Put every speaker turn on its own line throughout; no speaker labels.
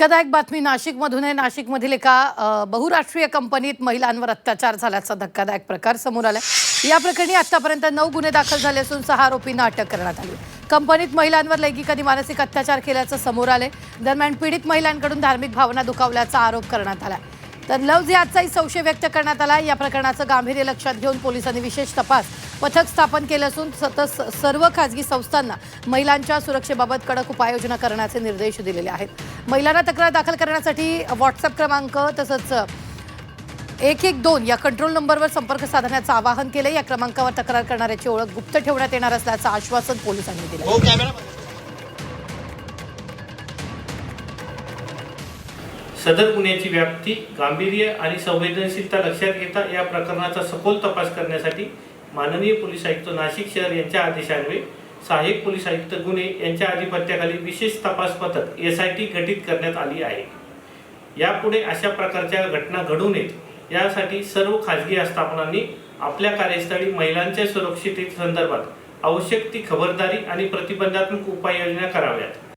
धक्कादायक बातमी नाशिकमधून आहे। नाशिकमधील एका बहुराष्ट्रीय कंपनीत महिलांवर अत्याचार झाल्याचा धक्कादायक प्रकार समोर आलाय। या प्रकरणी आतापर्यंत 9 गुन्हे दाखल झाले असून 6 आरोपींना अटक करण्यात आली। कंपनीत महिलांवर लैंगिक आणि मानसिक अत्याचार केल्याचं समोर आले। दरम्यान पीडित महिलांकडून धार्मिक भावना दुखावल्याचा आरोप करण्यात आला। तर लव्ह जिहादचाही संशय व्यक्त करण्यात आला। या प्रकरणाचं गांभीर्य लक्षात घेऊन पोलिसांनी विशेष तपास पथक स्थापन केले असून सर्व खासगी संस्थांना महिलांच्या सुरक्षेबाबत कडक उपाययोजना करण्याचे निर्देश दिलेले आहेत। महिलांना तक्रार दाखल करण्यासाठी व्हॉट्सअप क्रमांक तसंच 112 या कंट्रोल नंबरवर संपर्क साधण्याचं आवाहन केले। या क्रमांकावर तक्रार करणाऱ्याची ओळख गुप्त ठेवण्यात येणार असल्याचं आश्वासन पोलिसांनी दिले।
सदर गुन्ह्याची व्याप्ती, गांभीर्य आणि संवेदनशीलता लक्षात घेता या प्रकरणाचा सखोल तपास करण्यासाठी माननीय पोलीस आयुक्त नाशिक शहर यांच्या आदेशान्वये सहाय्यक पोलीस आयुक्त गुन्हे यांच्या अधिपत्याखाली विशेष तपास पथक SIT गठीत करण्यात आली आहे। यापुढे अशा प्रकारच्या घटना घडू नयेत यासाठी सर्व खासगी आस्थापनांनी आपल्या कार्यस्थळी महिलांच्या सुरक्षिततेसंदर्भात आवश्यक ती खबरदारी आणि प्रतिबंधात्मक उपाययोजना कराव्यात।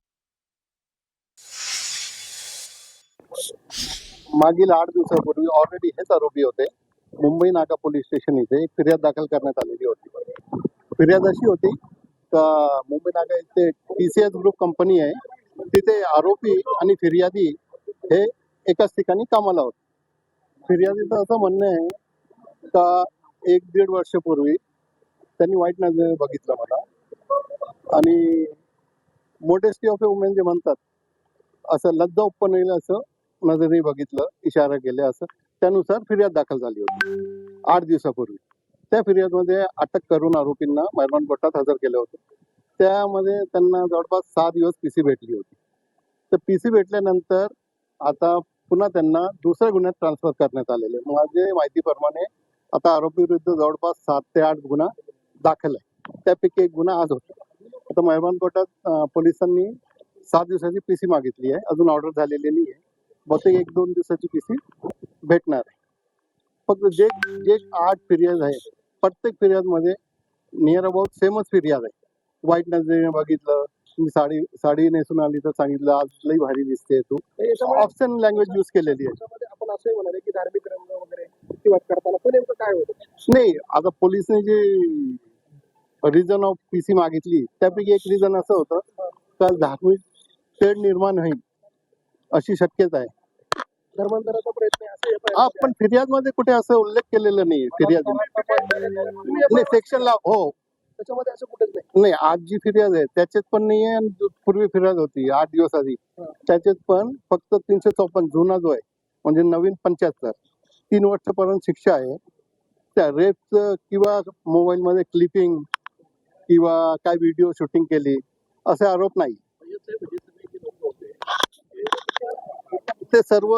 मागील 8 दिवसापूर्वी ऑलरेडी हेच आरोपी होते। मुंबई नाका पोलीस स्टेशन इथे एक फिर्याद दाखल करण्यात आलेली होती। फिर्याद अशी होती का मुंबई नाका इथे TCS ग्रुप कंपनी आहे, तिथे आरोपी आणि फिर्यादी हे एकाच ठिकाणी कामाला होते। फिर्यादीचं असं म्हणणं आहे का 1-1.5 वर्षापूर्वी त्यांनी वाईट नजरेने बघितलं मला आणि मोडेस्टी ऑफ वुमेन जे म्हणतात असं लज्जाउपपणे असं नजरेने बघितलं, इशारा केले, असं त्यानुसार फिर्याद दाखल झाली होती 8 दिवसापूर्वी। त्या फिर्यादमध्ये अटक करून आरोपींना मेहरबान कोर्टात हजर केलं होतं। त्यामध्ये त्यांना जवळपास 6 दिवस PC भेटली होती। तर PC भेटल्यानंतर आता पुन्हा त्यांना दुसऱ्या गुन्ह्यात ट्रान्सफर करण्यात आलेले। माझे माहितीप्रमाणे आता आरोपी विरुद्ध जवळपास 7 ते 8 गुन्हा दाखल आहे। त्यापैकी एक गुन्हा आज होता। आता मेहरबान कोर्टात पोलिसांनी 7 दिवसाची PC मागितली आहे, अजून ऑर्डर झालेली नाही आहे। बहुतेक 1-2 दिवसाची PC भेटणार आहे। फक्त जे 8 फिर्याद आहे, प्रत्येक फिर्यादमध्ये नियर अबाउट सेमच फिर्याद आहे। वाईट नजरेने बघितलं, मी साडी नेसून आली तर सांगितलं आज लई भारी दिसते तू, ऑप्शन लँग्वेज यूज केलेली आहे।
आपण असं म्हणाले की धार्मिक रंग वगैरे किंवा करताना पण नेमकं काय होतं?
नाही, आता पोलिसने जे रिझन ऑफ PC मागितली त्यापैकी एक रिझन असं होतं का धार्मिक तेढ निर्माण होईल अशी शक्यता आहे।
धर्मांतराचा प्रयत्न आहे
हा, पण फिर्याद मध्ये कुठे असं उल्लेख केलेला नाही फिर्यादी सेक्शनला। हो,
त्याच्यामध्ये असं कुठेच नाही।
नाही, आज जी फिर्याद आहे त्याच्यात पण नाही आहे आणि पूर्वी फिर्याद होती 8 दिवस आधी त्याच्यात पण फक्त 354 जुना जो आहे म्हणजे नवीन 75 3 वर्षापर्यंत शिक्षा आहे। त्या रेपचं किंवा मोबाईल मध्ये क्लिपिंग किंवा काय व्हिडिओ शूटिंग केली असे आरोप नाही। ते सर्व